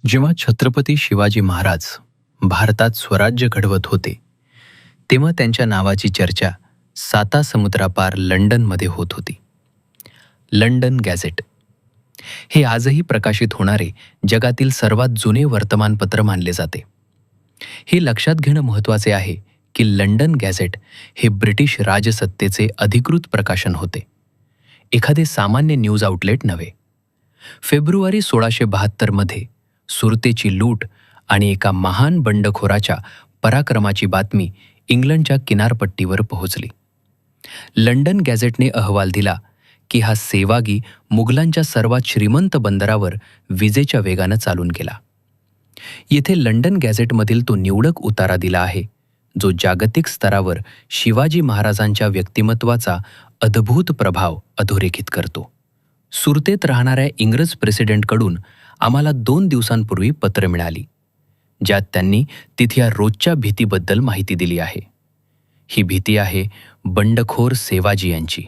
जेव्हा छत्रपती शिवाजी महाराज भारतात स्वराज्य घडवत होते, तेव्हा त्यांच्या नावाची चर्चा साता समुद्रापार लंडनमध्ये होत होती. लंडन गॅझेट हे आजही प्रकाशित होणारे जगातील सर्वात जुने वर्तमानपत्र मानले जाते. हे लक्षात घेणं महत्त्वाचे आहे की लंडन गॅझेट हे ब्रिटिश राजसत्तेचे अधिकृत प्रकाशन होते, एखादे सामान्य न्यूज आउटलेट नव्हे. फेब्रुवारी 1672 मध्ये सुरतेची लूट आणि एका महान बंडखोराच्या पराक्रमाची बातमी इंग्लंडच्या किनारपट्टीवर पोहोचली. लंडन गॅझेटने अहवाल दिला की हा सेवागी मुघलांच्या सर्वात श्रीमंत बंदरावर विजेच्या वेगानं चालून गेला. येथे लंडन गॅझेटमधील तो निवडक उतारा दिला आहे, जो जागतिक स्तरावर शिवाजी महाराजांच्या व्यक्तिमत्वाचा अद्भुत प्रभाव अधोरेखित करतो. सुरतेत राहणाऱ्या इंग्रज प्रेसिडेंटकडून आम्हाला 2 दिवसांपूर्वी पत्र मिळाली, ज्यात त्यांनी तिथल्या रोजच्या भीतीबद्दल माहिती दिली आहे. ही भीती आहे बंडखोर सेवाजी यांची,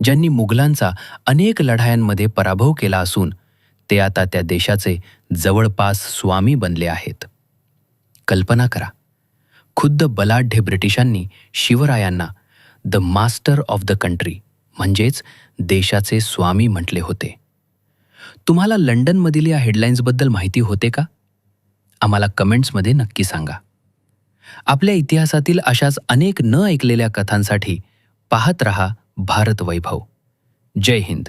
ज्यांनी मुघलांचा अनेक लढायांमध्ये पराभव केला असून ते आता त्या देशाचे जवळपास स्वामी बनले आहेत. कल्पना करा, खुद्द बलाढ्य ब्रिटिशांनी शिवरायांना the master of the country म्हणजेच देशाचे स्वामी म्हटले होते. तुम्हाला लंडनमधील या हेडलाईन्सबद्दल माहिती होते का? आम्हाला कमेंट्समध्ये नक्की सांगा. आपल्या इतिहासातील अशाच अनेक न ऐकलेल्या कथांसाठी पाहत रहा भारत वैभव. जय हिंद.